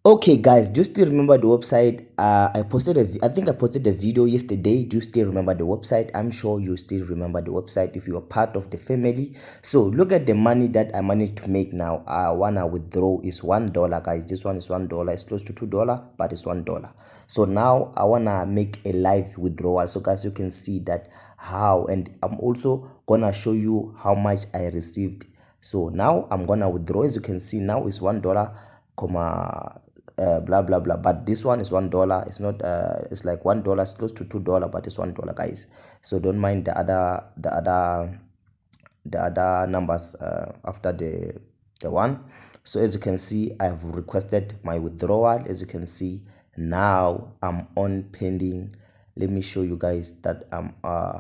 Okay, guys, do you still remember the website? I think I posted the video yesterday. Do you still remember the website? I'm sure you still remember the website if you are part of the family. So look at the money that I managed to make now. I wanna withdraw is $1, guys. This one is $1. It's close to $2, but it's $1. So now I wanna make a live withdrawal. So guys, you can see that how, and I'm also gonna show you how much I received. So now I'm gonna withdraw. As you can see, now it's $1, comma blah blah blah, but this one is $1. It's not it's like $1. It's close to $2, but it's $1, guys. So don't mind the other numbers after the one. So as you can see, I've requested my withdrawal. As you can see, now I'm on pending. Let me show you guys that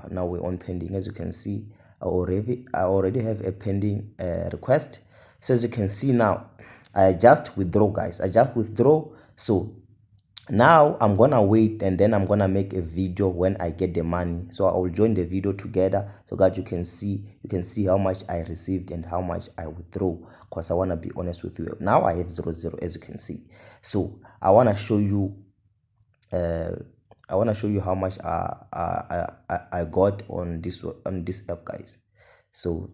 now we're on pending. As you can see, I already have a pending request. So as you can see now, I just withdraw, guys. I just withdraw. So now I'm gonna wait, and then I'm gonna make a video when I get the money. So I will join the video together so that you can see how much I received and how much I withdraw, because I want to be honest with you. Now I have 0 as you can see. So I want to show you how much I got on this app, guys. So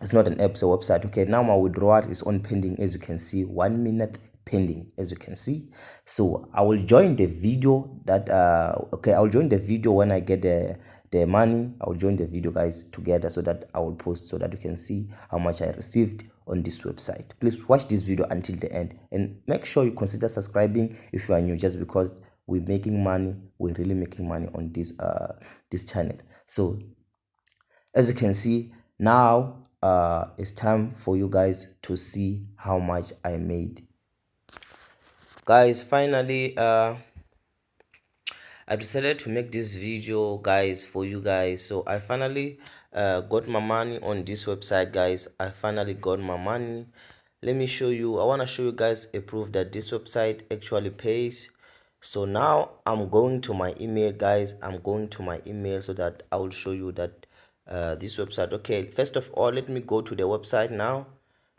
it's not an app, it's a website. Okay, now my withdrawal is on pending. As you can see, 1 minute pending, as you can see. So I will join the video that okay, I'll join the video when I get the money. I'll join the video, guys, together, so that I will post, so that you can see how much I received on this website. Please watch this video until the end, and make sure you consider subscribing if you are new, just because we're making money. We're really making money on this channel. So as you can see now, it's time for you guys to see how much I made. Guys, finally I decided to make this video, guys, for you guys. So I finally got my money on this website, guys. I finally got my money. Let me show you. I want to show you guys a proof that this website actually pays. So now I'm going to my email, guys. I'm going to my email so that I will show you that this website. Okay, first of all, let me go to the website now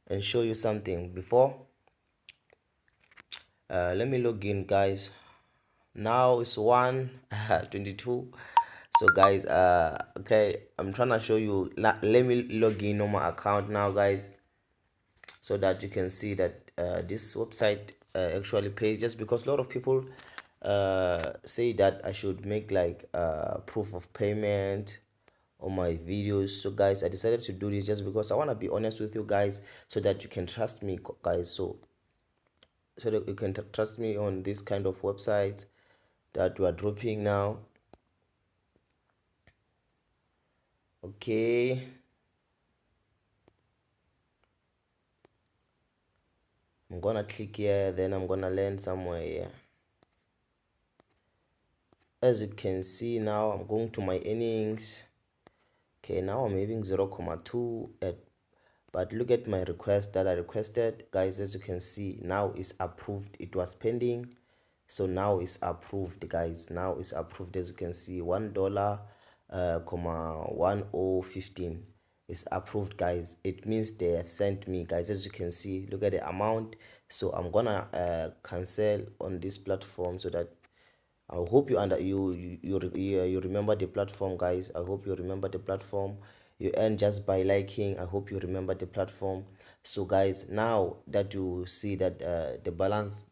and show you something. Before let me log in, guys. Now it's 1:22. So guys, okay, I'm trying to show you. Let me log in on my account now, guys, so that you can see that this website actually pays, just because a lot of people say that I should make like proof of payment on my videos. So guys, I decided to do this just because I want to be honest with you guys, so that you can trust me, guys. So that you can trust me on this kind of websites that we are dropping now. Okay, I'm gonna click here, then I'm gonna land somewhere here. As you can see now, I'm going to my earnings. Okay, now I'm having 0.2 at, but look at my request that I requested, guys. As you can see, now it's approved. It was pending, so now it's approved, guys. Now it's approved. As you can see, $1, 1015 is approved, guys. It means they have sent me, guys. As you can see, look at the amount. So I'm gonna cancel on this platform, so that I hope you remember the platform, guys. I hope you remember the platform. You earn just by liking. I hope you remember the platform. So guys, now that you see that the balance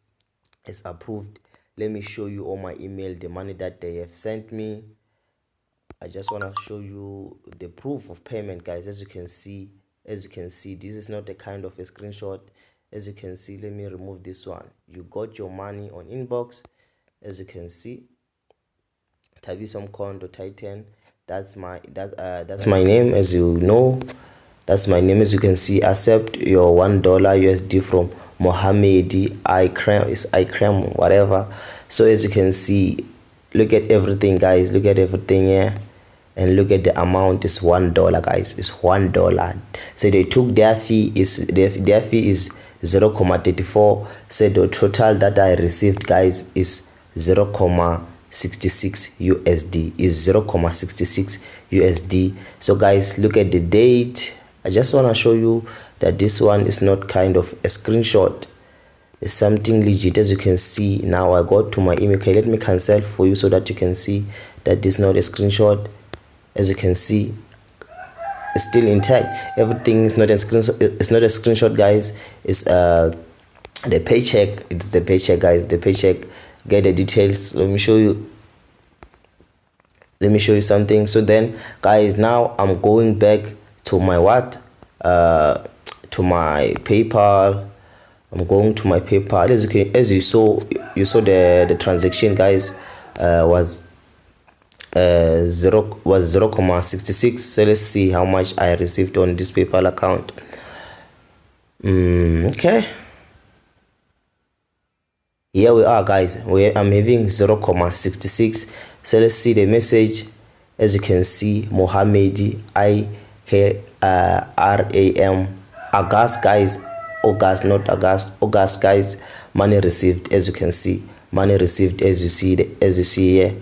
is approved, let me show you on my email the money that they have sent me. I just want to show you the proof of payment, guys. As you can see, this is not a kind of a screenshot. As you can see, let me remove this one. You got your money on inbox. As you can see, Tabisom Kondo Titan, that's my name. As you know, that's my name. As you can see, accept your $1 USD from Mohammed Ikrem, whatever. So as you can see, look at everything, guys. Look at everything here, and look at the amount. Is $1, guys. It's $1. So they took their fee is 0.34. So the total that I received, guys, is 0.66 USD. Is 0.66 USD. So guys, look at the date. I just want to show you that this one is not kind of a screenshot. It's something legit. As you can see now, I got to my email. Okay, let me cancel for you so that you can see that this is not a screenshot. As you can see, it's still intact. Everything is not a screenshot. It's not a screenshot, guys. It's the paycheck. It's the paycheck, guys. The paycheck. Get the details. Let me show you something. So then, guys, now I'm going back to my what, to my PayPal. I'm going to my PayPal. As you saw the transaction, guys, was 0.66. So let's see how much I received on this PayPal account. Okay, here we are, guys. I'm having 0.66. So let's see the message. As you can see, Mohamedi IKRAM August, guys. August, not August. August, guys. Money received. As you can see, money received. As you see here,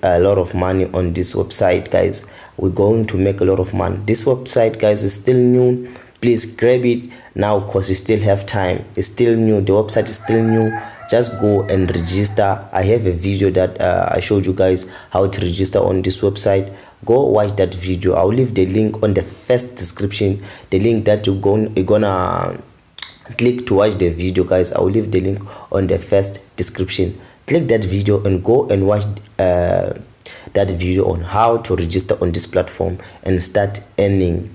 a lot of money on this website, guys. We're going to make a lot of money. This website, guys, is still new. Please grab it now because you still have time. It's still new. The website is still new. Just go and register. I have a video that I showed you guys how to register on this website. Go watch that video. I'll leave the link on the first description, the link that you're gonna click to watch the video, guys. I'll leave the link on the first description. Click that video and go and watch that video on how to register on this platform and start earning,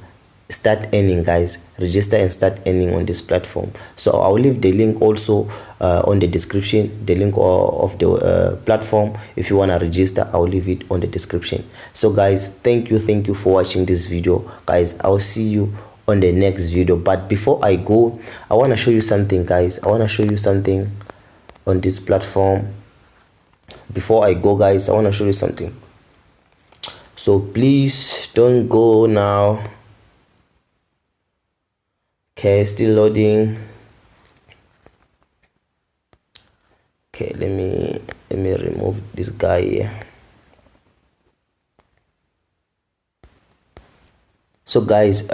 guys. Register and start earning on this platform. So I'll leave the link also on the description, the link of the platform. If you want to register, I'll leave it on the description. So guys, thank you for watching this video, guys. I'll see you on the next video. But before I go, I want to show you something, guys. I want to show you something on this platform. Before I go, guys, I want to show you something. So please don't go now. Okay, still loading. Okay, let me remove this guy here. So guys,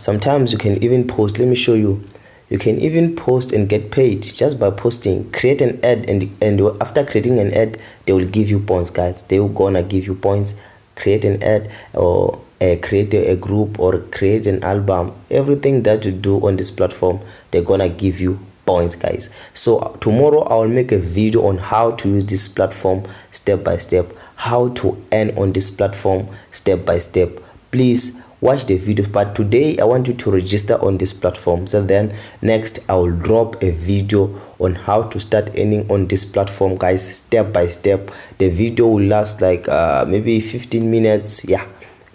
sometimes you can even post. Let me show you. You can even post and get paid just by posting. Create an ad, and after creating an ad, they will give you points, guys. They will gonna give you points. Create an ad, or create a group, or create an album. Everything that you do on this platform, they're gonna give you points, guys. So tomorrow I'll make a video on how to use this platform step by step, how to earn on this platform step by step. Please watch the video. But today I want you to register on this platform. So then next I will drop a video on how to start earning on this platform, guys, step by step. The video will last like maybe 15 minutes. Yeah,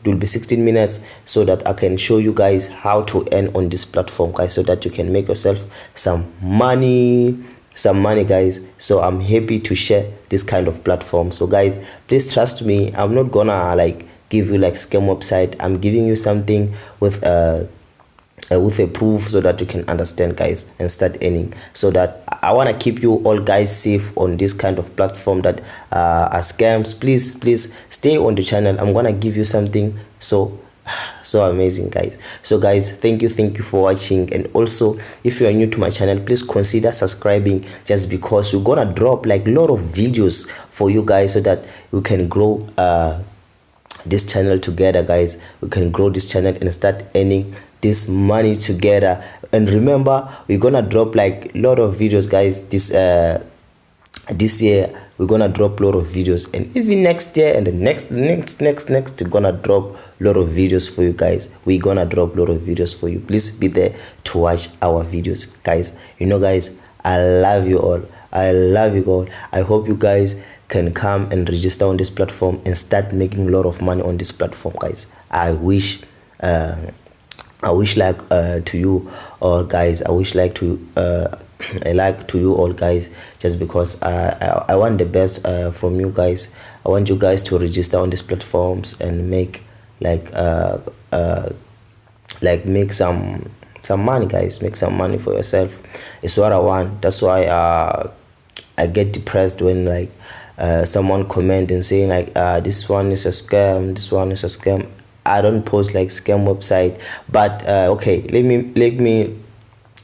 it will be 16 minutes, so that I can show you guys how to earn on this platform, guys, so that you can make yourself some money, guys. So I'm happy to share this kind of platform. So guys, please trust me. I'm not gonna like give you like scam website. I'm giving you something with a proof, so that you can understand, guys, and start earning. So that I want to keep you all guys safe on this kind of platform that are scams. Please stay on the channel. I'm gonna give you something so amazing, guys. So guys, thank you for watching. And also, if you are new to my channel, please consider subscribing, just because we're gonna drop like a lot of videos for you guys, so that we can grow this channel together, guys. We can grow this channel and start earning this money together. And remember, we're gonna drop like a lot of videos, guys. This year we're gonna drop a lot of videos, and even next year and the next we're gonna drop a lot of videos for you guys. We're gonna drop a lot of videos for you. Please be there to watch our videos, guys. You know, guys, I love you all. I love you all. I hope you guys can come and register on this platform and start making a lot of money on this platform, guys. I wish like to you all, guys. I wish like to you all, guys, just because I want the best from you guys. I want you guys to register on these platforms and make make some money, guys. Make some money for yourself. It's what I want. That's why I get depressed when like someone comment and saying like this one is a scam, this one is a scam. I don't post like scam website, but okay, let me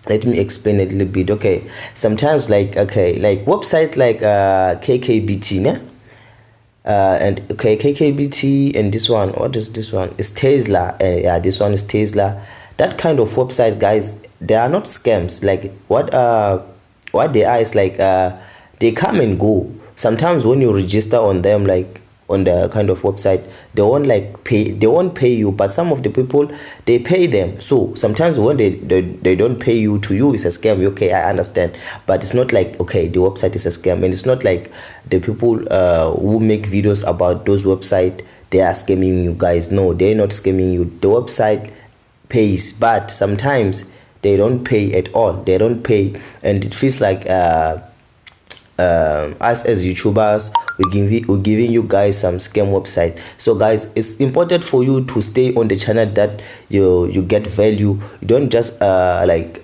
let me explain a little bit. Okay, sometimes like, okay, like websites like KKBT, yeah? And okay, KKBT, and this one, what is this one? It's Tesla. Yeah, this one is Tesla. That kind of website, guys, they are not scams. Like what they are is like they come and go. Sometimes when you register on them, like on the kind of website, they won't pay you, but some of the people, they pay them. So sometimes when they don't pay you, to you it's a scam. Okay, I understand, but it's not like, okay, the website is a scam, and it's not like the people who make videos about those website, they are scamming you, guys. No, they're not scamming you. The website pays, but sometimes they don't pay at all. They don't pay, and it feels like us as YouTubers, we're giving you guys some scam websites. So guys, it's important for you to stay on the channel, that you get value. You don't just like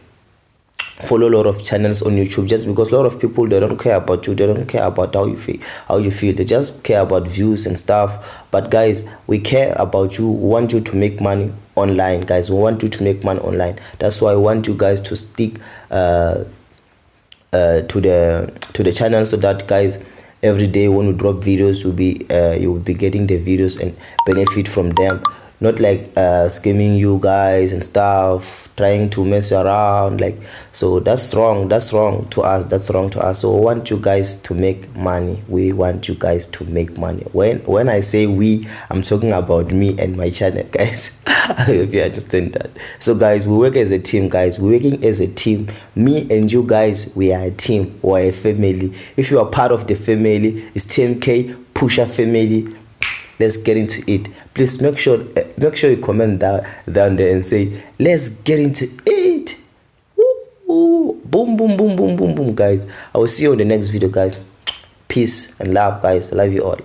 follow a lot of channels on YouTube just because a lot of people, they don't care about you, they don't care about how you feel, they just care about views and stuff. But guys, we care about you. We want you to make money online, guys. We want you to make money online. That's why I want you guys to stick to the channel, so that, guys, every day when we drop videos, you will be getting the videos and benefit from them. Not like scamming you guys and stuff, trying to mess you around, like. So that's wrong to us. That's wrong to us. So we want you guys to make money. We want you guys to make money. When I say we, I'm talking about me and my channel, guys. If you understand that. So guys, we work as a team, guys. We're working as a team. Me and you guys, we are a team. We're a family. If you are part of the family, it's TMK Pusher family. Let's get into it. Please make sure you comment down there and say, let's get into it. Woo! Boom, boom, boom, boom, boom, boom, guys. I will see you in the next video, guys. Peace and love, guys. I love you all.